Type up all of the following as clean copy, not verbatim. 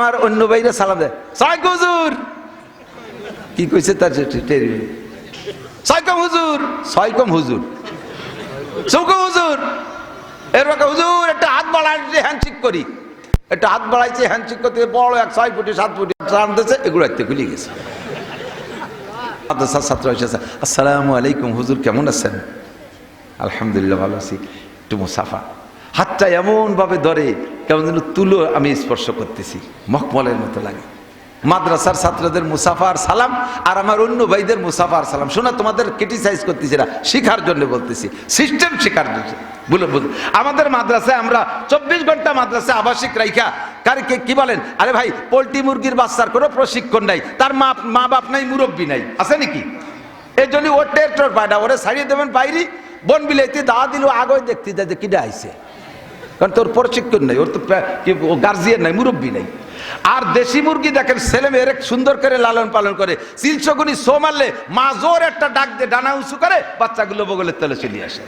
আমার অন্য ভাইরা সালাম দেয়, সাইকো হুজুর কি কইছে তার টেরি, সাইকম হুজুর, সাইকম হুজুর, সৌকম হুজুর, এরকম হুজুর একটা হাত বাড়াইছে হ্যান্ডশেক করি, একটা হাত বাড়াইছে হ্যান্ডশেক করতে বড় এক 6 ফুটি 7 ফুটি টান দিয়েছে, এগুলো একটু খুলে গেছে। মাদ্রাসার ছাত্র এসেছে, আসসালামু আলাইকুম হুজুর কেমন আছেন? আলহামদুলিল্লাহ ভালো আছি। একটু মুসাফা, হাতটা এমন ভাবে ধরে কেমন যেন তুলো আমি স্পর্শ করতেছি, মখমলের মতো লাগে। মাদ্রাসার ছাত্রদের মুসাফার সালাম আর আমার অন্য ভাইদের মুসাফার সালাম শোনা, তোমাদের ক্রিটিসাইজ করতেছি না, শিখার জন্য বলতেছি, সিস্টেম শিখার জন্য বলে। আমাদের মাদ্রাসায় আমরা 24 ঘন্টা মাদ্রাসায় আবাসিক রাইখা কারকে কি বলেন, আরে ভাই পোল্ট্রি মুরগির বাচ্চার কোনো প্রশিক্ষণ নাই, তার মা বাপ নাই, মুরব্বী নাই, আছে নাকি? এই জন্য ওর টেক্টর পায় না, ওরে ছাড়িয়ে দেবেন বাইরে বন বিলাইতে দাওয়া দিল, আগে দেখতে যায় যে কিডা আইছে, কারণ তোর প্রশিক্ষণ নাই, ওর তো গার্জিয়ান নাই, মুরব্বী নাই। আর দেশি মুরগি দেখেন ছেলে মেয়ের সুন্দর করে লালন পালন করে, 300 গুণি সো মারলে মা জোর একটা ডাক দিয়ে ডানা উঁচু করে বাচ্চাগুলো বগলের তলে চলে আসে,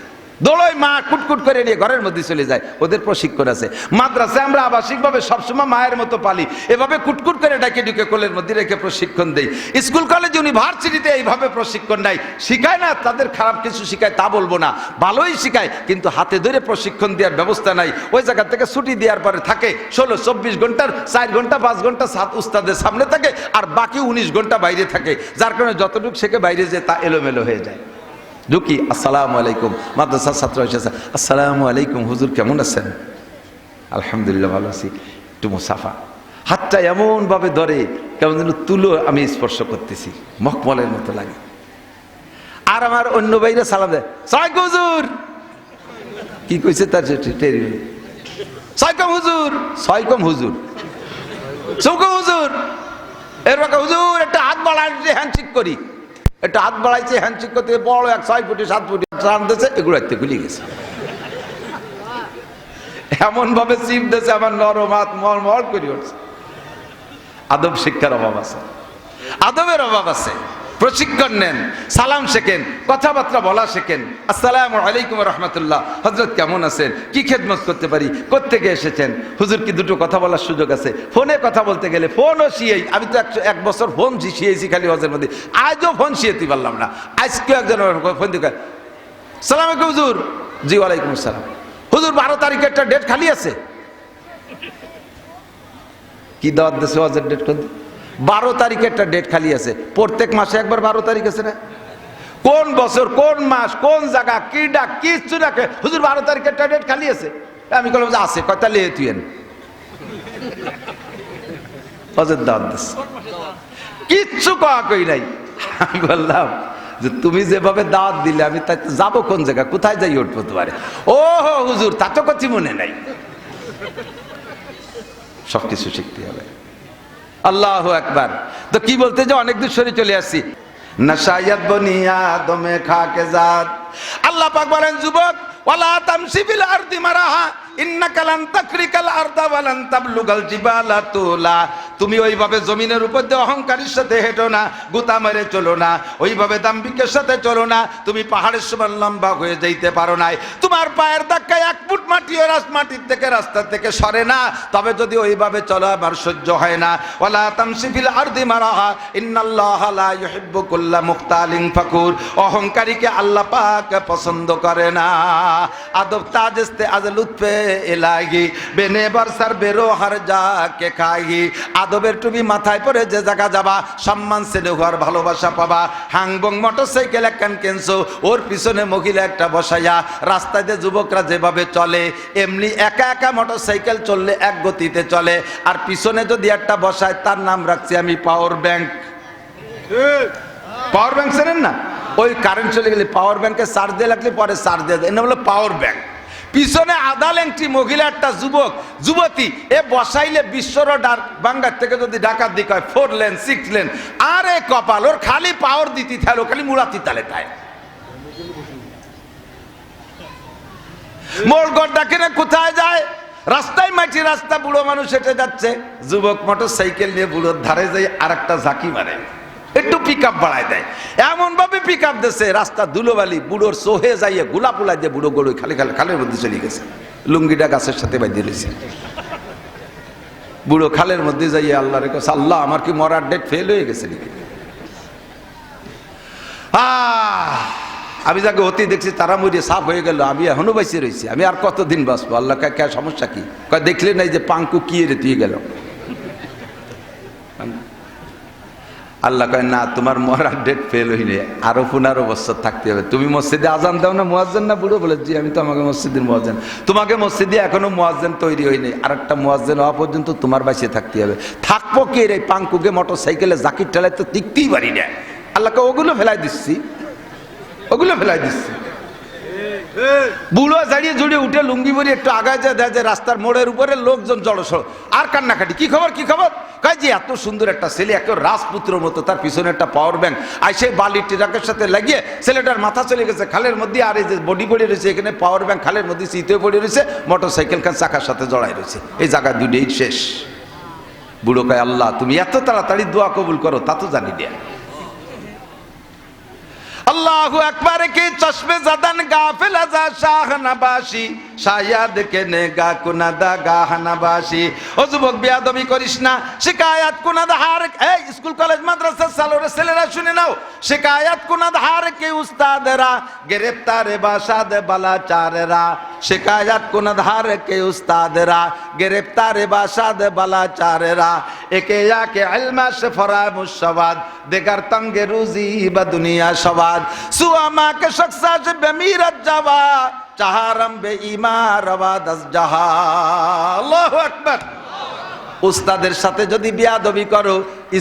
দোলই মা কুটকুট করে নিয়ে ঘরের মধ্যে চলে যায়, ওদের প্রশিক্ষণ আছে। মাদ্রাসায় আমরা আবাসিকভাবে সবসময় মায়ের মতো পালি, এভাবে কুটকুট করে ডাকে ঢুকে কোলের মধ্যে রেখে প্রশিক্ষণ দেই। স্কুল কলেজ ইউনিভার্সিটিতে এইভাবে প্রশিক্ষণ নাই, শিখায় না, তাদের খারাপ কিছু শিখায় তা বলবো না, ভালোই শিখায়, কিন্তু হাতে ধরে প্রশিক্ষণ দেওয়ার ব্যবস্থা নাই। ওই জায়গা থেকে ছুটি দেওয়ার পরে থাকে 16-24 ঘন্টার 4 ঘন্টা 5 ঘন্টা উস্তাদের সামনে থাকে, আর বাকি 19 ঘন্টা বাইরে থাকে, যার কারণে যতটুকু শেখে বাইরে যে তা এলোমেলো হয়ে যায়। ঢুকি, আসসালামু আলাইকুম, মাদ্রাসার ছাত্র এসেছে, আসসালামু আলাইকুম হুজুর কেমন আছেন? আলহামদুলিল্লাহ ভালো আছি। একটু মুসাফা, হাতটা এমন ভাবে ধরে কেমন যেন তুলো আমি স্পর্শ করতেছি, মখমলের মতো লাগে। আর আমার অন্য ভাইরা সালাম দেয়, সাইকো হুজুর কি কইছে তার টেরি, সাইকম হুজুর, সাইকম হুজুর, সৌকম হুজুর, এরকম হুজুর একটা হাত বাড়াইছে হ্যান্ডশেক করি, একটা হাত বাড়াইছে হ্যান্ডশেক করতে বড় এক 6 ফুটি 7 ফুটি টান দিয়েছে, এগুলো একটু খুলে গেছে। এমন ভাবে চিপ দিয়েছে আমার নরম হাত মরমর করে উঠছে। আদব শিক্ষার অভাব আছে, আদবের অভাব আছে। প্রশিক্ষণ নেন, সালাম শেখেন, কথাবার্তা বলা শেখেন। আসসালামু আলাইকুম রহমতুল্লাহ, হযরত কেমন আছেন, কি খেদমত করতে পারি, কোত্থেকে এসেছেন, হুজুর কি দুটো কথা বলার সুযোগ আছে? ফোনে কথা বলতে গেলে ফোনও শিয়েই, আমি তো 1 বছর ফোন শিয়েছি খালি হজের মধ্যে, আজও ফোন শিয়েতে পারলাম না। আজকে একজন ফোন দিকে, সালাম আলাইকুম হুজুর, জি ওয়ালাইকুম আসসালাম, হুজুর 12 তারিখে একটা ডেট খালি আছে। কি দাওয়াত দিয়েছে হজের ডেট? 12 তারিখে একটা ডেট খালি আছে। প্রত্যেক মাসে একবার 12 তারিখ আছে না? কোন বছর, কোন মাস, কোন জায়গা, কি ডাক, কিচ্ছু ডাকে, হুজুর 12 তারিখে একটা ডেট খালি আছে। আমি বললাম যে আছে, কয়টা লিয়ে তুই এন হজের দাওয়াত দিচ্ছে, কিচ্ছু কই নাই। আমি বললাম যে তুমি যেভাবে দাওয়াত দিলে আমি তাই যাবো কোন জায়গা, কোথায় যাই উঠবো তোমারে? ও হো হুজুর তা তো কিছু মনে নাই। সবকিছু শিখতে হবে। আল্লাহু আকবার। তো কি বলতে যে অনেক দূর সরে চলে আসছি। নাশায়াত বনিয়া দমে খাকে জাত, আল্লাহ পাক বলেন যুবক, ওয়ালা তামশি ফিল আরদি মারাহা ইন্নাকা লান তাকরিকাল আরদা ওয়া লান তাবলুগাল জিবালা তুলা। তুমি ওইভাবে জমিনের উপর দিয়ে অহংকারের সাথে হেঁটো না, গুতা মেরে চলো না, ওইভাবে দাম্ভিকের সাথে চলো না, তুমি পাহাড়ের সমান লম্বা হয়ে যাইতে পারো না। তোমার পায়ের ধাক্কায় 1 ফুট মাটিও মাটির থেকে রাস্তা থেকে সরে না, তবে যদি ওইভাবে চলো আমার সহ্য হয় না। ওয়ালা তামশি ফিল আরদি মারাহা ইন্নাল্লাহা লা ইউহিব্বু কুল্লা মুখতালিন ফাকুর। অহংকারীকে আল্লাহ পাক পছন্দ করে না। আদব তাজস্তে আজ লুৎফে এলাহি বেনে বরসার বেরো হার যা কে খাই। আদবের টুপি মাথায় পরে যে জায়গা যাবা, সম্মান ছেলে হওয়ার ভালোবাসা পাবা। হাংবং মোটরসাইকেল একখান কিনছো, ওর পিছনে মহিলা একটা বসাইয়া, রাস্তায় যে যুবকরা যেভাবে চলে এমনি একা একা মোটরসাইকেল চললে এক গতিতে চলে, আর পিছনে যদি একটা বসায় তার নাম রাখছি আমি পাওয়ার ব্যাংক। পাওয়ার ব্যাংক চেনেন না? ওই কারেন্ট চলে গেলে পাওয়ার ব্যাংকে চার্জ দিয়ে লাগলে পরে চার্জ দিয়ে দেয়, হলো পাওয়ার ব্যাংক। পিছনে আধা ল্যাংটি মহিলা একটা যুবক যুবতী, এ বসাইলে বিশ্বর বাঙ্গার থেকে যদি ডাকাত দিক হয় 4 লেন 6 লেন, আরে কপাল, ওর খালি পাওয়ার দিতে থাকলো, খালি মুড়াতি তালে তাই মোড় গড় ডাকে না, কোথায় যায়? রাস্তায় মাটি রাস্তা, বুড়ো মানুষ হেঁটে যাচ্ছে, যুবক মোটর সাইকেল নিয়ে বুড়োর ধারে যাই আর একটা ঝাঁকি মারে, একটু পিক আপ বাড়ায় দেয়, এমন ভাবে পিক আপ দিচ্ছে রাস্তা ধুলোবালি, বুড়োর সোহে যাইয়ে গোলা পোলা দিয়ে বুড়ো গড়ে খালি খালের মধ্যে চলে গেছে, লুঙ্গিটা গাছের সাথে বাঁধিয়ে দিয়েছে। বুড়ো খালের মধ্যে যাইয়ে আল্লাহ রেখে, আল্লাহ আমার কি মরার ডেট ফেল হয়ে গেছে নাকি? আমি যাকে অতি দেখছি তারা মরিয়ে সাফ হয়ে গেল, আমি এখনো বাইসে রয়েছি, আমি আর কতদিন বাঁচবো? আল্লাহ কে সমস্যা কি? কয় দেখলে নাই যে পাঙ্কু কি রে তুই গেল? আল্লাহ কয় না, তোমার মরার ডেট ফেল হইলে আরো 15 বছর থাকতে হবে। তুমি মসজিদে আজান দাও না মুয়াজ্জিন না? বুড়ো বলে জি, আমি তো আমাকে মসজিদের মুয়াজ্জিন। তোমাকে মসজিদে এখনো মুয়াজ্জিন তৈরি হয়নি, আর একটা মুয়াজ্জিন হওয়া পর্যন্ত তোমার বাইসে থাকতে হবে। থাকবো কি রে? পাঙ্কুকে মোটর সাইকেলে জাকির ঠেলায় তো টিকতেই পারি না। আল্লাহকে ওগুলো ফেলাই দিচ্ছি, ওগুলো ফেলাই দিচ্ছি। বুড়ো জাড়িয়ে জুড়িয়ে উঠে লুঙ্গি পরে একটু আগায় যায়, দেয় যে রাস্তার মোড়ের উপরে লোকজন জড়সড়, আর কান্নাকাটি। কি খবর কি খবর? কয় যে এত সুন্দর একটা ছেলে, এত রাজপুত্রের মতো, তার পিছনে একটা পাওয়ার ব্যাংক, আর সেই বালির ট্রাকের সাথে লাগিয়ে ছেলেটার মাথা চলে গেছে খালের মধ্যে, আর এই যে বডি পড়ে রয়েছে এখানে পাওয়ার ব্যাংক খালের মধ্যে চিতে পড়ে রয়েছে, মোটর সাইকেল খান চাকার সাথে জড়াই রয়েছে, এই জায়গা দুটোই শেষ। বুড়ো কয় আল্লাহ তুমি এত তাড়াতাড়ি দোয়া কবুল করো তা তো জানি না। আল্লাহু আকবার কি চশমে জাদান গাফিল আজা শাহ নবাসী, শায়াদ কে নেগা কুনাদা গাহনাবাসী। ও যুবক বিয়াদবি করিস না, শিকায়াত কুনাদ হার। এই স্কুল কলেজ মাদ্রাসা সালোরে ছেলেরা শুনে নাও, শিকায়াত কুনাদ হার কে উস্তাদেরা, গ্রেফতারে বাসাদ বালাচারেরা। শিকায়াত কুনাদ হার কে উস্তাদেরা, গ্রেফতারে বাসাদ বালাচারেরা। একে ইয়াকে ইলমা সে ফরামুশ সওয়াদ, দেগার তঙ্গে রুজি বা দুনিয়া সওয়াদ। সুআমা কে শখসা সে বেমিরাত জাওয়া, চাহারম বে ইমা রওয়া দস জাহা। আল্লাহু আকবার। উস্তাদের সাথে যদি বিয়াদবি করো,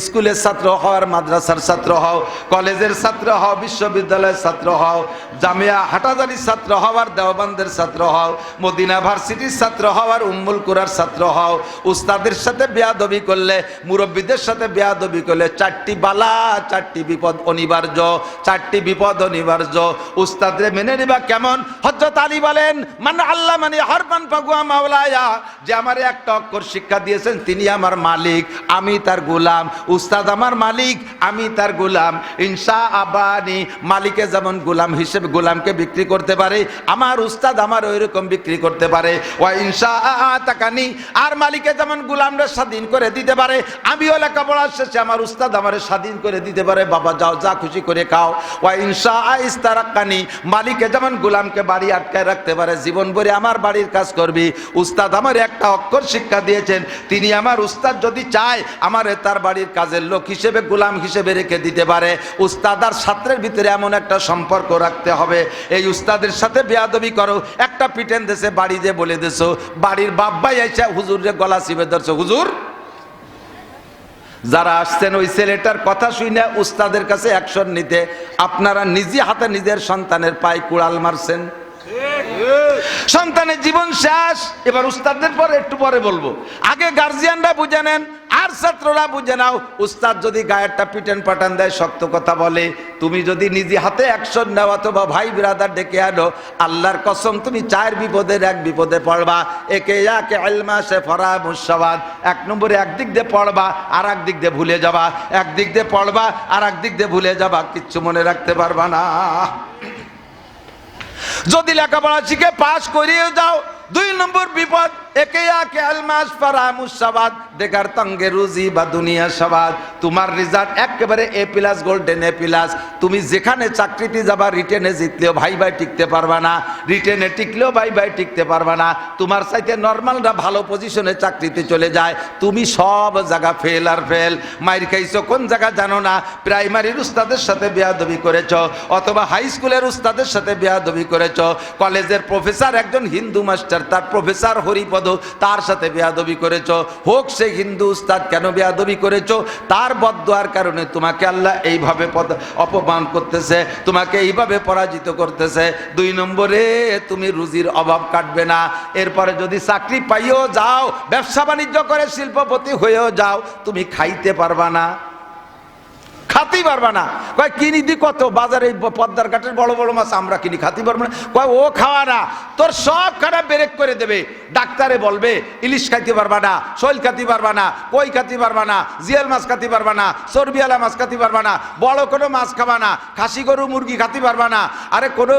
স্কুলের ছাত্র হও আর মাদ্রাসার ছাত্র হও, কলেজের ছাত্র হও, বিশ্ববিদ্যালয়ের ছাত্র হও, জামিয়া হাটাজারির ছাত্র হও আর দেওবন্দের ছাত্র হও, মদিনা ভার্সিটির ছাত্র হও আর উম্মুল কুরার ছাত্র হও, উস্তাদের সাথে বেয়াদবি করলে, মুরব্বীদের সাথে বেয়াদবি করলে 4টি বালা 4টি বিপদ অনিবার্য, 4টি বিপদ অনিবার্য। উস্তাদরে মেনে নিবা কেমন? হযরত আলী বলেন, মান আল্লাহ মানে হারফান ফাগুয়া মাওলায়া, যে আমারে একটা অক্ষর শিক্ষা দিয়েছেন তিনি আমার মালিক, আমি তার গোলাম। উস্তাদ আমার মালিক, আমি তার গোলাম। ইনশা আবানি, মালিকে যেমন গোলাম হিসেবে গোলামকে বিক্রি করতে পারে, আমার উস্তাদ আমার ওইরকম বিক্রি করতে পারে। ওয়া ইনশা আতাকানি, আর মালিকে যেমন গোলামরা স্বাধীন করে দিতে পারে, আমিও লেখাপড়া শেষে আমার উস্তাদ আমার স্বাধীন করে দিতে পারে, বাবা যাও যা খুশি করে খাও। ওয়া ইনশা ইস্তারাকানি, মালিকে যেমন গোলামকে বাড়ি আটকায় রাখতে পারে, জীবন ভরে আমার বাড়ির কাজ করবি। উস্তাদ আমার একটা অক্ষর শিক্ষা দিয়েছেন, তিনি আমার উস্তাদ যদি চায় আমারে তার বাড়ির কাজের লোক হিসেবে গোলাম হিসেবে রেখে দিতে পারে। উস্তাদ আর ছাত্রের ভিতরে এমন একটা সম্পর্ক রাখতে হবে। এই উস্তাদের সাথে বেয়াদবি করো, একটা পিটেন দেশে বাড়ি যে বলে দেছো, বাড়ির বাব্বাই আইসা হুজুরের গলা চিপে ধরছো, হুজুর। যারা আসছেন ওই ছেলেটার কথা শুনে উস্তাদের কাছে অ্যাকশন নিতে, আপনারা নিজে হাতে নিজের সন্তানের পায়ে কুড়াল মারছেন, সন্তানের জীবন শেষ। এবার উস্তাদদের পরে একটু পরে বলবো, আগে গার্জিয়ানরা বুঝে নেন আর ছাত্ররা বুঝে নাও। উস্তাদ যদি গায়েরটা পিটেন পাটান দেয়, শক্ত কথা বলে, তুমি যদি নিজে হাতে অ্যাকশন নাও অথবা ভাই বিরাদার ডেকে আনো, আল্লাহর কসম তুমি 4 বিপদের 1 বিপদে পড়বা। একে ইয়াকে ইলমা সে ফরামুশ সওয়াদ, 1 নম্বরে একদিক দিয়ে পড়বা আর একদিক দিয়ে ভুলে যাবা, একদিক দিয়ে পড়বা আর একদিক দিয়ে ভুলে যাবা, কিচ্ছু মনে রাখতে পারবা না। যদি লেখাপড়া শিখে পাশ করিয়ে যাও, 2 নম্বর বিপদ, একে ইয়াকে আলমাস ফারামুস সাবাদ, দেগার তঙ্গে রুজি বা দুনিয়া সাবাদ। তোমার রেজাল্ট একেবারে A+ গোল্ডেন A+। তুমি যেখানে চাকরিতে যাবা, রিটেনে জিতলেও ভাই ভাই টিকতে পারবা না, রিটেনে টিকলেও ভাই ভাই টিকতে পারবা না। তোমার চাইতে নর্মালরা ভালো পজিশনে চাকরিতে চলে যায়, তুমি সব জায়গা ফেল আর ফেল। মাইর খাইছো কোন জায়গা জানো না, প্রাইমারির উস্তাদের সাথে বেয়াদবি করেছো, অথবা হাই স্কুলের উস্তাদের সাথে বেয়াদবি করেছো, কলেজের প্রফেসর একজন হিন্দু মাস্টার, তার প্রফেসর হরিপদ, তার সাথে বেয়াদবি করেছো। হোক সে হিন্দু উস্তাদ, কেন বেয়াদবি করেছো? তার বদদুয়ার কারণে তোমাকে আল্লাহ এইভাবে অপমান করতেছে, তোমাকে এইভাবে পরাজিত করতেছে। 2 নম্বরে তুমি রুজির অভাব কাটবে না। এরপরে যদি চাকরি পাইও যাও, ব্যবসা বাণিজ্য করে শিল্পপতি হয়েও যাও, তুমি খাইতে পারবা না। খাতেই পারবা না। কয় কিনি দি কত, বাজারে পদ্মার ঘাটের বড় বড় মাছ আমরা কিনি, খাতে পারবো না। কয় ও খাওয়া না, তোর সব খানা ব্রেক করে দেবে। ডাক্তারে বলবে ইলিশ খাইতে পারবা না, শৈল খাতে পারবা না, কই খাতে পারবা না, জিয়াল মাছ খাতে পারবা না, চর্বিওয়ালা মাছ খাতে পারবা না, বড় কোনো মাছ খাবা না, খাসি গরু মুরগি খাতে পারবা না, আরে কোনো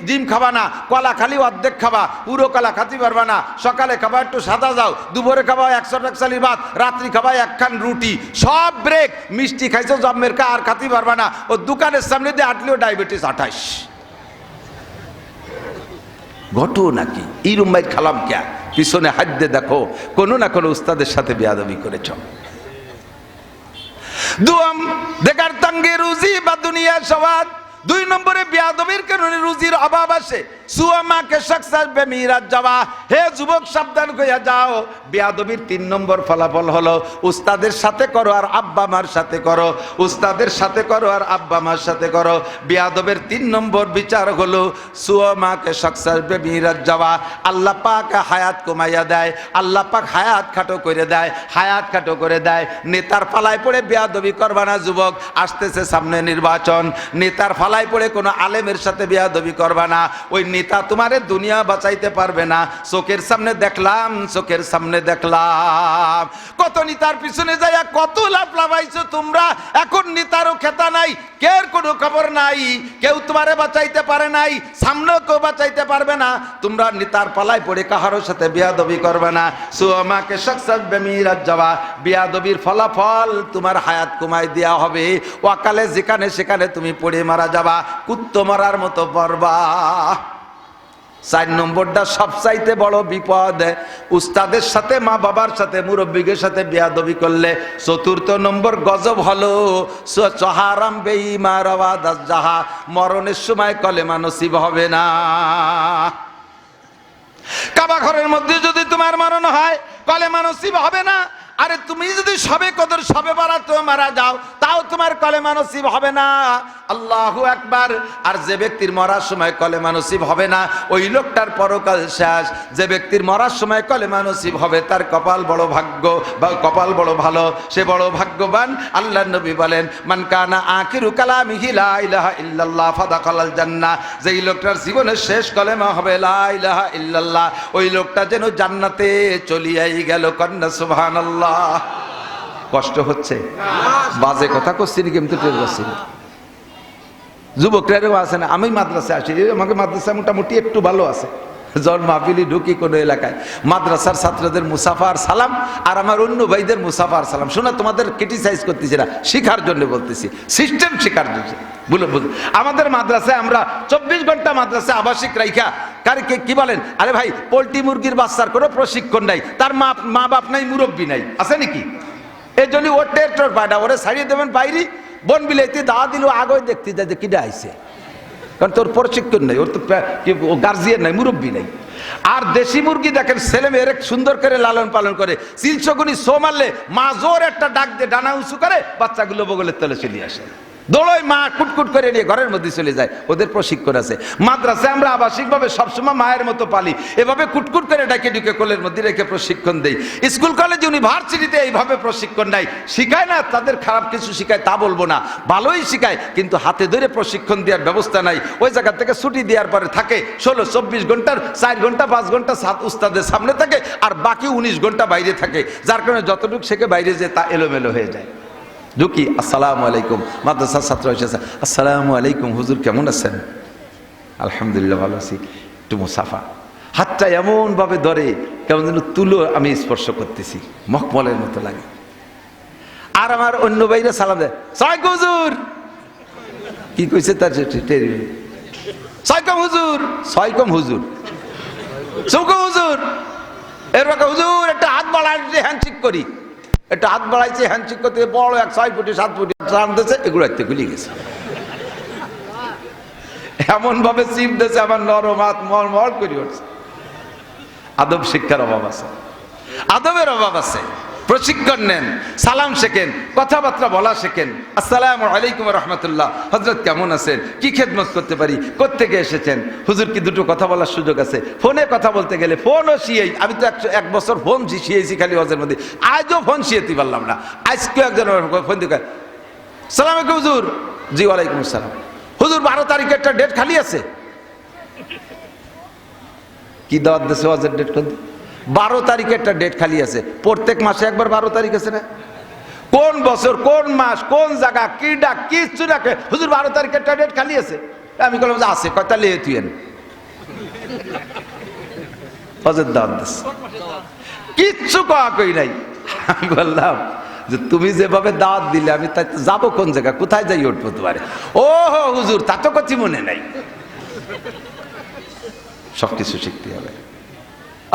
ডিম খাবা না, কলা খালি অর্ধেক খাবা, পুরো কলা খাতে পারবা না, সকালে খাবা একটু সাদা যাও, দুপুরে খাবা 100 টাকসালি ভাত, রাত্রি খাবা একখান রুটি, সব ব্রেক। মিষ্টি খাইছো জম্মের কা আর খাতে পারবা না। ও দোকানের সামনে দিয়ে আটলেও ডায়াবেটিস 28। ঘটো নাকি ইরুম ভাই খালাম ক্যা, পিছনে হাত দিয়ে দেখো কোনো না কোনো উস্তাদের সাথে বেয়াদবি করেছ। দুম দেখার তঙ্গে রুজি বা দুনিয়া সবাদ। 2 নম্বরে বেয়াদবির কারণে রুজির অভাব আসে। সুয়ামাকে সাকসাস বেমিরাজ যাওয়া। হে যুবক সাবধান হইয়া যাও, বেয়াদবির 3 নম্বর ফলাফল হলো উস্তাদের সাথে করো আর আব্বা মার সাথে করো, উস্তাদের সাথে করো আর আব্বা মার সাথে করো। বেয়াদবের 3 নম্বর বিচার হলো সুয়ামাকে সাকসাস বেমিরাজ যাওয়া। আল্লাহ পাক হায়াত কমাইয়া দেয়, আল্লাহ পাক হায়াত খাটো করে দেয়, হায়াত খাটো করে দেয়। নেতার ফালায় পড়ে বেয়াদবি করবা না যুবক, আসতেছে সামনে নির্বাচন। নেতার ফালায় পড়ে কোনো আলেমের সাথে বেয়াদবি করবা না। ওই নেতা তোমারে দুনিয়া বাঁচাইতে পারবে না। চোখের সামনে দেখলাম, চোখের সামনে দেখলাম কত নেতার পিছনে যাইয়া কত লাভ লাভাইছো তোমরা। এখন নেতারও খেতা নাই, কের কোনো খবর নাই, কেউ তোমারে বাঁচাইতে পারে নাই, সামনেও কেউ বাঁচাইতে পারবে না। তোমরা নেতার পালায় পড়ে কাহারোর সাথে বেয়াদবি করবে না। সুমাকে সাকসাস বেমিরাজ যাওয়া। বেয়াদবির ফলাফল তোমার হায়াত কমাই দেওয়া হবে। ওয়াকালে যেখানে সেখানে তুমি পড়ে মারা যাবা, কুত্তো মারার মতো পড়বা। 4 নম্বরটা সবচাইতে বড় বিপদ, উস্তাদের সাথে মা বাবার সাথে মুরব্বীদের সাথে বেয়াদবি করলে। 4র্থ নম্বর গজব হলো চহারাম বেঈমান আওয়াজ জাহা, মরণের সময় কলেমা নসিব হবে না। কাবা ঘরের মধ্যে যদি তোমার মরণ হয় কলেমা নসিব হবে না। আরে তুমি যদি সবে কদর সবে বারাতে মারা যাও তাও তোমার কলেমা নসিব হবে না। আল্লাহু আকবার। আর যে ব্যক্তির মরার সময় কলেমা নসিব হবে না ওই লোকটার পরকাল শেষ। যে ব্যক্তির মরার সময় কলেমা নসিব হবে তার কপাল বড় ভাগ্য বা কপাল বড় ভালো, সে বড় ভাগ্যবান। আল্লাহর নবী বলেন মান কানা আখিরু কালামিহি লা ইলাহা ইল্লাল্লাহ ফাদাখালাল জান্নাহ। যেই লোকটার জীবনের শেষ কলেমা হবে লা ইলাহা ইল্লাল্লাহ, ওই লোকটা যেন জান্নাতে চলিয়াই গেল। কন্যা সুবহানাল্লাহ। কষ্ট হচ্ছে, বাজে কথা করছি কিন্তু টের পাচ্ছি না। যুবকরাও আছে না, আমি মাদ্রাসায় আসি, আমাকে মাদ্রাসা মোটামুটি একটু ভালো আছে। যখন মাহফিলি ঢুকি কোনো এলাকায়, মাদ্রাসার ছাত্রদের মুসাফার সালাম আর আমার অন্য ভাইদের মুসাফার সালাম শোনা। তোমাদের ক্রিটিসাইজ করতেছি না, শিখার জন্য বলতেছি, সিস্টেম শিখার জন্য। বুঝলো আমাদের মাদ্রাসায় আমরা 24 ঘন্টা মাদ্রাসায় আবাসিক রাইখা কারকে কি বলেন, আরে ভাই পোল্ট্রি মুরগির বাচ্চার কোনো প্রশিক্ষণ নাই, তার মা বাপ নাই, মুরব্বী নাই, আছে নাকি? এই জন্য ওর টের টোর পায়না, ওরে ছাড়িয়ে দেবেন বাইরে। বন বিলাইতে দাওয়া দিল আগে দেখতে যায় যে কিটা আইছে, কারণ তোর প্রশিক্ষণ নেই, ওর তো গার্জিয়ান নাই, মুরব্বী নাই। আর দেশি মুরগি দেখেন ছেলে মেয়ের সুন্দর করে লালন পালন করে, 300 গুণি সো মারলে মা জোর একটা ডাক দিয়ে ডানা উঁচু করে বাচ্চাগুলো বগলের তলে চলে আসে, দৌড়ই মা কুটকুট করে নিয়ে ঘরের মধ্যে চলে যায়। ওদের প্রশিক্ষণ আছে। মাদ্রাসায় আমরা আবাসিকভাবে সবসময় মায়ের মতো পালি, এভাবে কুটকুট করে ডাকে ঢুকে কোলের মধ্যে রেখে প্রশিক্ষণ দেই। স্কুল কলেজ ইউনিভার্সিটিতে এইভাবে প্রশিক্ষণ নাই, শিখায় না। তাদের খারাপ কিছু শিখায় তা বলবো না, ভালোই শিখায়, কিন্তু হাতে ধরে প্রশিক্ষণ দেওয়ার ব্যবস্থা নাই। ওই জায়গা থেকে ছুটি দেওয়ার পরে থাকে 16-24 ঘন্টার 4 ঘন্টা 5 ঘন্টা উস্তাদের সামনে থাকে, আর বাকি 19 ঘন্টা বাইরে থাকে। যার কারণে যতটুকু শেখে বাইরে যে তা এলোমেলো হয়ে যায়। ঢুকি, আসসালামু আলাইকুম, মাদ্রাসার ছাত্র এসেছে, আসসালামু আলাইকুম হুজুর কেমন আছেন? আলহামদুলিল্লাহ ভালো আছি। একটু মুসাফা, হাতটা এমন ভাবে ধরে কেমন যেন তুলো আমি স্পর্শ করতেছি, মখমলের মতো লাগে। আর আমার অন্য ভাইরা সালাম দেয়, সালাম হুজুর, কি কইছে তার সাইকম হুজুর, সাইকম হুজুর, সুকম হুজুর, এরকম হুজুর একটা হাত বাড়ায় হ্যান্ডশেক করি, একটা হাত বাড়াইছে হ্যান্ডশেক করতে, বড় 6 ফুটি 7 ফুটি টানতেছে, এগুলো একটু খুলে গেছে, এমন ভাবে চিপ দিয়েছে আমার নরম হাত মর করে উঠছে। আদব শিক্ষার অভাব আছে, আদবের অভাব আছে। প্রশিক্ষণ নেন, সালাম শেখেন, কথাবার্তা বলা শেখেন। আসসালামু আলাইকুম রহমতুল্লাহ, হযরত কেমন আছেন, কি খেদমত করতে পারি, কোত্থেকে এসেছেন, হুজুর কি দুটো কথা বলার সুযোগ আছে? ফোনে কথা বলতে গেলে ফোনও শিয়েই, আমি তো 1 বছর ফোন শিয়েছি খালি হজের মধ্যে, আজও ফোন শিয়েতে পারলাম না। আজকে একজন ফোন দিকে সালাম আলাইকুম হুজুর। জি ওয়ালাইকুম আসসালাম। হুজুর 12 তারিখে একটা ডেট খালি আছে। কি দাওয়াত দেশে ওয়াজের ডেট কোন? 12 তারিখে একটা ডেট খালি আছে। প্রত্যেক মাসে একবার 12 তারিখ আছে না? কোন বছর, কোন মাস, কোন জায়গা, কি ডাক, কিচ্ছু ডাকে হুজুর 12 তারিখে একটা ডেট খালি আছে। আমি বললাম যে আছে, কয়টা লিয়ে তুই এন ওয়াজের দাওয়াত দেশ, কিচ্ছু কয়া কই নাই। আমি বললাম যে তুমি যেভাবে দাওয়াত দিলে আমি তাই যাবো কোন জায়গা, কোথায় যাই উঠবো তোমারে? ও হো হুজুর, তা তো কিছু মনে নাই। সবকিছু শিখতে হবে।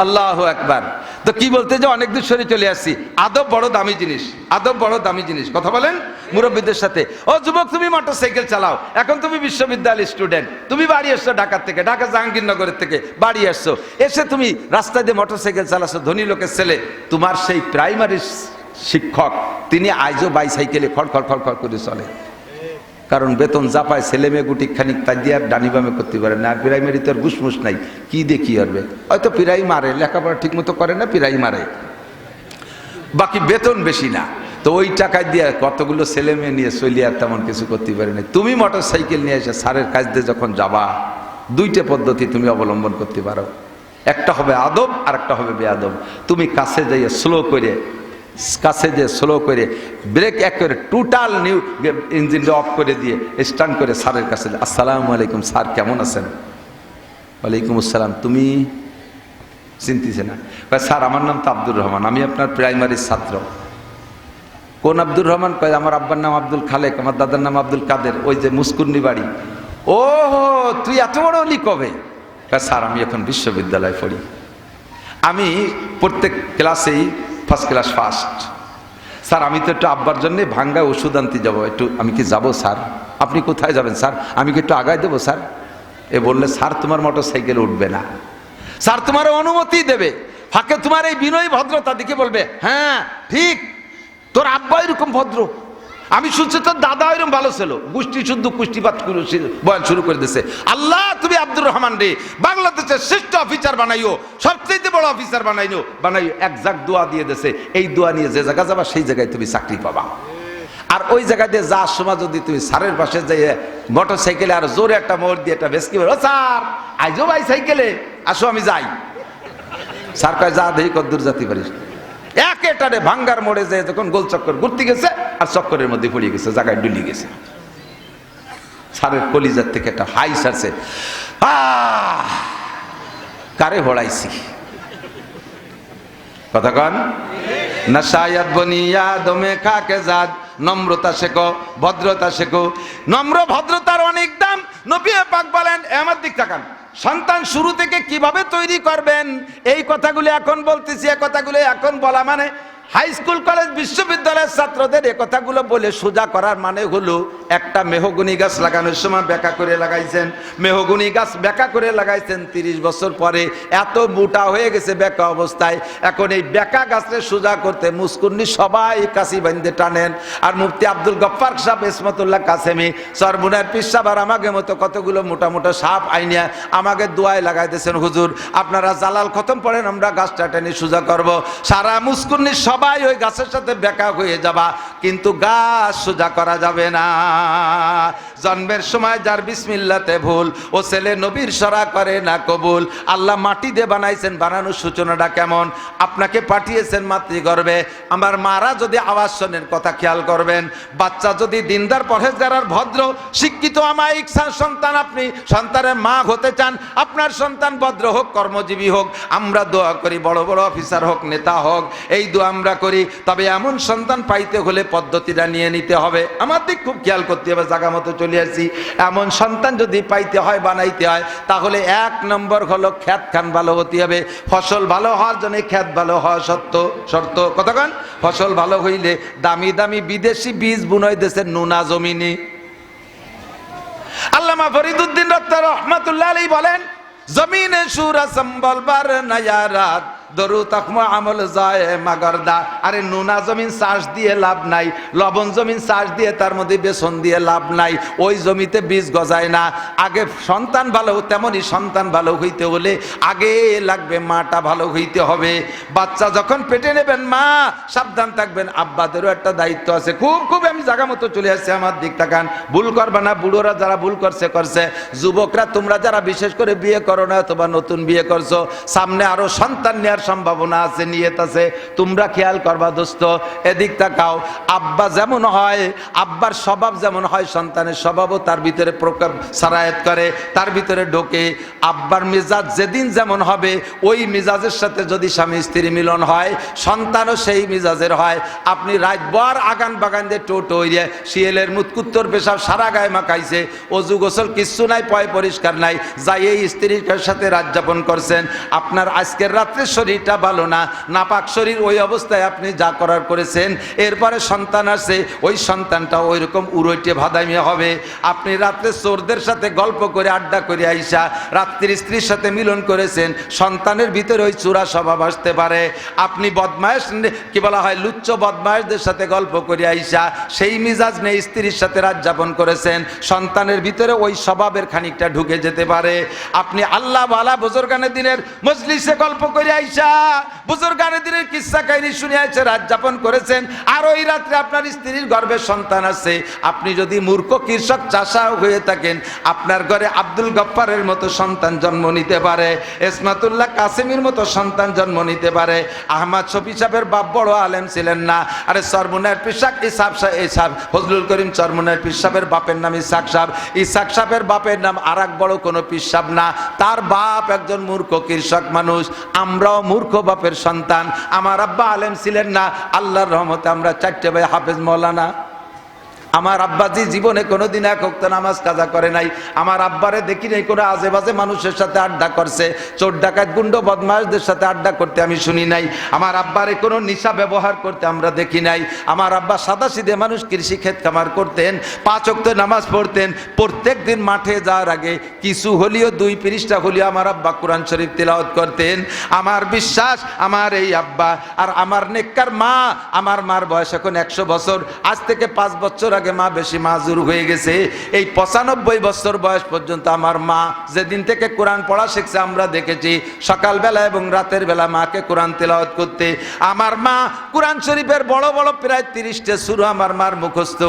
আল্লাহু আকবার। তো কি বলতে যে অনেক দূর সরে চলে আসছি। আদব বড় দামি জিনিস, আদব বড় দামি জিনিস। কথা বলেন মুরব্বীদের সাথে। ও যুবক, তুমি মোটরসাইকেল চালাও, এখন তুমি বিশ্ববিদ্যালয়ের স্টুডেন্ট, তুমি বাড়ি আসছো ঢাকা থেকে, ঢাকা জাহাঙ্গীরনগরের থেকে বাড়ি আসছো, এসে তুমি রাস্তায় দিয়ে মোটরসাইকেল চালাচ্ছ, ধনী লোকের ছেলে। তোমার সেই প্রাইমারি শিক্ষক তিনি আজও বাইসাইকেলে খড় খড় খড় খড় করে চলে, কারণ বেতন যা পায় ছেলে মেয়ে গুটি খানিক তাই দিয়ে আর ডানি বামে করতে পারে না। আর প্রাইমারি তো আর ঘুষমুস নাই, কি দিয়ে কি করবে? হয়তো পিরাই মারে, লেখাপড়া ঠিক মতো করে না, পিরাই মারে, বাকি বেতন বেশি না। তো ওই টাকা দিয়ে কতগুলো ছেলে মেয়ে নিয়ে চলি আর তেমন কিছু করতে পারে না। তুমি মোটর সাইকেল নিয়ে এসে স্যারের কাছ দিয়ে যখন যাবা, দুইটা পদ্ধতি তুমি অবলম্বন করতে পারো। একটা হবে আদব, আর একটা হবে বেআদব। তুমি কাছে যাইয়ে স্লো করে, কাছে যে স্লো করে ব্রেক এক করে টোটাল নিউ ইঞ্জিনটা অফ করে দিয়ে স্টার্ট করে স্যারের কাছে, আসসালামু আলাইকুম স্যার, কেমন আছেন? ওয়ালাইকুম আসসালাম। তুমি চিনতেছে না? স্যার আমার নাম তো আব্দুর রহমান, আমি আপনার প্রাইমারির ছাত্র। কোন আব্দুর রহমান? কয় আমার আব্বার নাম আব্দুল খালেক, আমার দাদার নাম আব্দুল কাদের, ওই যে মুস্কুন্নি বাড়ি। ও হো, তুই এত বড় হলি কবে? স্যার আমি এখন বিশ্ববিদ্যালয়ে পড়ি, আমি প্রত্যেক ক্লাসেই ফার্স্ট ক্লাস ফার্স্ট। স্যার আমি তো একটু আব্বার জন্যে ভাঙ্গা ওষুধ আনতে যাবো, একটু আমি কি যাবো স্যার? আপনি কোথায় যাবেন স্যার? আমি কি একটু আগায় দেবো স্যার? এ বললে স্যার তোমার মোটর সাইকেল উঠবে না, স্যার তোমার অনুমতি দেবে। ফাঁকে তোমার এই বিনয়ী ভদ্রতা দেখে বলবে, হ্যাঁ ঠিক, তোর আব্বা এরকম ভদ্র, আমি শুনছি তোর দাদা এরকম ভালো ছিল। গোষ্ঠী শুদ্ধ কুষ্টিপাত বয়ান শুরু করে দিয়েছে। আল্লাহ তুমি আব্দুর রহমান রে বাংলাদেশের শ্রেষ্ঠ অফিসার বানাইও, সবচেয়ে বড় অফিসার বানাইও, একজাক্ট দোয়া দিয়ে দিয়েছে। এই দোয়া নিয়ে যে জায়গা যাবা সেই জায়গায় তুমি চাকরি পাবা। আর ওই জায়গা দিয়ে যাওয়ার সময় যদি তুমি স্যারের পাশে যাই মোটর সাইকেলে আর জোরে একটা মোড় দিয়ে একটা বেসকি বলো, স্যার আইজো ভাই সাইকেলে আসো আমি যাই। স্যার কয় যা দেখি কদ্দূর যেতে পারিস। একেটারে ভাঙ্গার মোড়ে যে যখন গোল চক্কর ঘুরতে গেছে আর চক্করের মধ্যে পড়ে গেছে, জায়গায় ডুলি গেছে। স্যারের কলিজার থেকে একটা হাই সারছে, কারে হড়াইছি। কথা কন না, শায়াদ বনিয়া দমে খাকে জাদ, নম্রতা শেখো, ভদ্রতা শেখো। নম্র ভদ্রতার অনেক দাম। নবী পাক বলেন, আমার দিক তাকান, সন্তান শুরু থেকে কিভাবে তৈরি করবেন এই কথাগুলো এখন বলতেছি। এই কথাগুলো এখন বলা মানে হাই স্কুল কলেজ বিশ্ববিদ্যালয়ের ছাত্রদের এ কথাগুলো বলে সোজা করার মানে হলো, একটা মেহগনি গাছ লাগানোর সময় বেঁকা করে লাগাইছেন, মেহগনি গাছ বেঁকা করে লাগাইছেন, 30 বছর পরে এত মোটা হয়ে গেছে বেঁকা অবস্থায়। এখন এই বেঁকা গাছকে সোজা করতে মুস্কুন্নি সবাই কাশি বান্ধে টানেন। আর মুফতি আব্দুল গফফার সাহেব ইসমতুল্লাহ কাসেমি, সরমুনার পীর সাহেব আর আমাকে মতো কতগুলো মোটা মোটা সাপ আইনিয়া আমাকে দোয়ায় লাগাইতেছেন, হুজুর আপনারা জালাল খতম পড়েন, আমরা গাছটা টেনে সোজা করবো। সারা মুস্কুন্নি সবাই ওই গাছের সাথে বেঁকা হয়ে যাবা, কিন্তু গাছ সোজা করা যাবে না। জন্মের সময় যার বিসমিল্লাতে ভুল, ও ছেলে নবীর সরা করে না কবুল। আল্লাহ মাটি দিয়ে বানাইছেন, বানানোর সূচনাটা কেমন? আপনাকে পাঠিয়েছেন মাতৃগর্ভে। আমার মারা যদি আওয়াজ শোনেন, কথা খেয়াল করবেন, বাচ্চা যদি দিনদার পরহেজগার আর ভদ্র শিক্ষিত আমায়িক সন্তান, আপনি সন্তানের মা হতে চান, আপনার সন্তান ভদ্র হোক, কর্মজীবী হোক, আমরা দোয়া করি বড় বড় অফিসার হোক, নেতা হোক, এই দোয়া আমরা করি। তবে এমন সন্তান পাইতে হলে পদ্ধতিটা নিয়ে নিতে হবে। আমার দিক খুব খেয়াল করতে হবে, জায়গা মতো চলে আসছি। এমন সন্তান যদি পাইতে হয়, বানাইতে হয়, তাহলে 1 নম্বর হলো খেত খান ভালো হতে হবে। ফসল ভালো হওয়ার জন্য খেত ভালো হওয়া শর্ত। কতক্ষণ ফসল ভালো হইলে দামি দামি বিদেশি বীজ বুনই দেশের নুনা জমিনে। আল্লামা ফরিদুদ্দিন রহমাতুল্লাহ আলাইহি বলেন, জমিনে সুরা সম্বল বার নয়া রাত, দরু তকমা আমল যায় মাগরদা। আরে নোনা জমিন চাষ দিয়ে লাভ নাই, লবণ জমিন চাষ দিয়ে তার মধ্যে বেসন দিয়ে লাভ নাই, ওই জমিতে বীজ গজায় না। আগে সন্তান ভালো, তেমনি সন্তান ভালো হইতে হলে আগে লাগবে মাটা ভালো হইতে হবে। বাচ্চা যখন পেটে নেবেন মা সাবধান থাকবেন, আব্বাদেরও একটা দায়িত্ব আছে। খুব খুব আমি জায়গা মতো চলে আসছি, আমার দিক তাকান, ভুল করবা না। বুড়োরা যারা ভুল করছে করছে, যুবকরা তোমরা যারা বিশেষ করে বিয়ে করো না অথবা নতুন বিয়ে করছো, সামনে আরো সন্তান নেওয়ার সম্ভাবনা আছে, নিয়ত আছে, তোমরা খেয়াল করবা দোস্ত। এদিক তাকাও, আব্বা যেমন হয়, আব্বার স্বভাব যেমন হয়, সন্তানের স্বভাবও তার ভিতরে প্রকার সারায়াত করে, তার ভিতরে ঢোকে। আব্বার মেজাজ যেদিন যেমন হবে, ওই মেজাজের সাথে যদি স্বামী স্ত্রী মিলন হয়, সন্তানও সেই মেজাজের হয়। আপনি রাতভর আগান বাগান দিয়ে টোটো হইয়ে শিয়ালের মুতকুত্তর পেশাব সারা গায়ে মাখাইছে, অজু গোসল কিচ্ছু নাই, পয় পরিষ্কার নাই, যাই এই স্ত্রীর সাথে রাত যাপন করছেন, আপনার আজকের রাত্রে শরীরটা ভালো না, নাপাক শরীর, ওই অবস্থায় আপনি যা করার করেছেন, এরপরে সন্তান আছে, ওই সন্তানটা ওই রকম উড়ইটে ভাদাইমে হবে। আপনি রাত্রে চোরদের সাথে গল্প করে আড্ডা করে আইসা রাত্রির স্ত্রীর সাথে মিলন করেছেন, সন্তানের ভিতরে ওই চূড়া স্বভাব আসতে পারে। আপনি বদমায়েশ, কি বলা হয়, লুচ্চ বদমায়েশদের সাথে গল্প করে আইসা সেই মিজাজ নেই স্ত্রীর সাথে রাত যাপন করেছেন, সন্তানের ভিতরে ওই স্বভাবের খানিকটা ঢুকে যেতে পারে। আপনি আল্লাহ ওয়ালা বুজুর্গানে দিনের মজলিসে গল্প করে আইসা বুজুর্গানে দিনের কিস্সা কাহিনী শুনে আইসা রাত যাপন করেছেন, আর ওই রাত্রে আপনার স্ত্রীর গর্ভে সন্তান আছে। আপনি যদি মূর্খ কৃষক চাষাও হয়ে থাকেন, আপনার ঘরে আব্দুল গফফারের মতো সন্তান জন্ম নিতে পারে, ইসমাতুল্লাহ কাসেমির মতো সন্তান জন্ম নিতে পারে। আহমদ শফি সাহেবের বাপ বড় আলেম ছিলেন না, আরে চরমুনার পিসাক ইসাব ফজলুল করিম চরমুনার পীর সাহেবের বাপের নাম ইসাক সাহেব, ইসাক সাহেবের বাপের নাম আর এক বড় কোনো পীর সাহেব না, তার বাপ একজন মূর্খ কৃষক মানুষ। আমরাও মূর্খ বাপের সন্তান। আমার আব্বা আলেম ছিলেন না, আল্লাহর রহমতে আমরা 4টে ভাই হাফেজ মৌলানা। আমার আব্বাজি জীবনে কোনোদিন এক ওয়াক্ত নামাজ কাজা করে নাই। আমার আব্বারে দেখি নাই কোনো আজে বাজে মানুষের সাথে আড্ডা করছে, চোর ডাকাত গুন্ড বদমাশদের সাথে আড্ডা করতে আমি শুনি নাই। আমার আব্বারে কোনো নিশা ব্যবহার করতে আমরা দেখি নাই। আমার আব্বা সাদাসিধে মানুষ, কৃষি ক্ষেত খামার করতেন, 5 ওয়াক্ত নামাজ পড়তেন। প্রত্যেক দিন মাঠে যাওয়ার আগে কিছু হলিও 2 পৃষ্ঠা হলিও আমার আব্বা কোরআন শরীফ তিলাওয়াত করতেন। আমার বিশ্বাস আমার এই আব্বা আর আমার নেককার মা, আমার মার বয়স এখন 100 বছর, আজ থেকে 5 বছর আগে মা বেশি মাজুর হয়ে গেছে। এই 95 বছর বয়স পর্যন্ত আমার মা যেদিন থেকে কোরআন পড়া শিখছে, আমরা দেখেছি সকালবেলা এবং রাতের বেলা মাকে কোরআন তেলাওয়াত করতে। আমার মা কোরআন শরীফের বড় বড় প্রায় 30টে সূরা আমার মার মুখস্থ।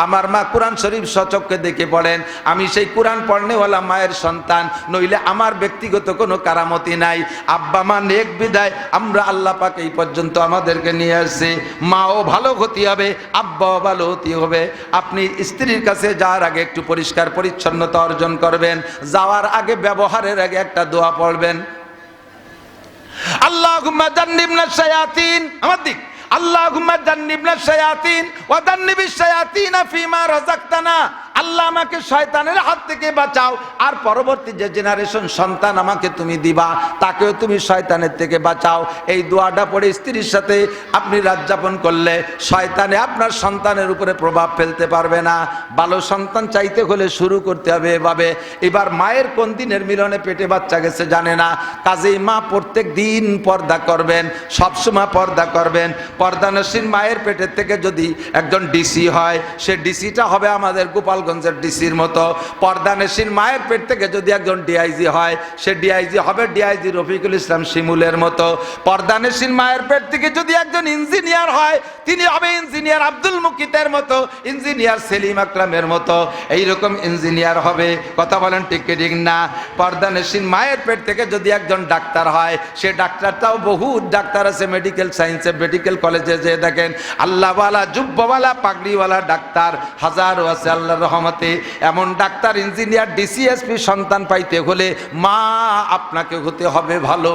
আমার মা কোরআন শরীফ সচক্ষে দেখে পড়েন। আমি সেই কোরআন পড়নেওয়ালা মায়ের সন্তান, নইলে আমার ব্যক্তিগত কোনো কারামতি নাই। আব্বা মা নেক বিদায় আমরা আল্লাহ পাক এই পর্যন্ত আমাদেরকে নিয়ে আসছে। মাও ভালো হতে হবে, আব্বাও ভালো হতে হবে। আপনি স্ত্রীর কাছে যাওয়ার আগে একটু পরিষ্কার পরিচ্ছন্নতা অর্জন করবেন, যাওয়ার আগে ব্যবহারের আগে একটা দোয়া পড়বেন, আল্লাহুম্মা জান্নিবনাশ শায়াতিন, আমার দিক, আল্লাহুম্মা জান্নিবনাশ শায়াতিন ওয়া জান্নিবিশ শায়াতিনা ফিমা রাযাকতানা। আল্লাহ আমাকে শয়তানের হাত থেকে বাঁচাও, আর পরবর্তী যে জেনারেশন সন্তান আমাকে তুমি দিবা, তাকেও তুমি শয়তানের থেকে বাঁচাও। এই দোয়াটা পড়ে স্ত্রীর সাথে আপনি রাত যাপন করলে শয়তানে আপনার সন্তানের উপরে প্রভাব ফেলতে পারবে না। ভালো সন্তান চাইতে হলে শুরু করতে হবে এভাবে। এবার মায়ের কোন দিনের মিলনে পেটে বাচ্চা গেছে জানে না, কাজেই মা প্রত্যেক দিন পর্দা করবেন, সবসময় পর্দা করবেন। পর্দানসীন মায়ের পেটের থেকে যদি একজন ডিসি হয়, সে ডিসিটা হবে আমাদের গোপালগঞ্জের ডিসির মতো। পর্দানসীন মায়ের পেট থেকে যদি একজন ডিআইজি হয়, সে ডিআইজি হবে ডিআইজি রফিকুল ইসলাম শিমুলের মতো। পর্দানসীন মায়ের পেট থেকে যদি একজন ইঞ্জিনিয়ার হয়, তিনি হবে ইঞ্জিনিয়ার আব্দুল মুকিতের মতো, ইঞ্জিনিয়ার সেলিম আকরামের মতো, এইরকম ইঞ্জিনিয়ার হবে। কথা বলেন ঠিক কি ঠিক না? পর্দানসীন মায়ের পেট থেকে যদি একজন ডাক্তার হয়, সে ডাক্তারটাও বহু ডাক্তার আছে মেডিকেল সায়েন্সে, মেডিকেল কলেজে যে দেখেন আল্লাহওয়ালা জুব্বাওয়ালা পাগড়িওয়ালা ডাক্তার হাজারো আছে আল্লাহর রহমতে। এমন ডাক্তার, ইঞ্জিনিয়ার, ডিসিএসপি সন্তান পাইতে হলে মা আপনাকে হতে হবে ভালো।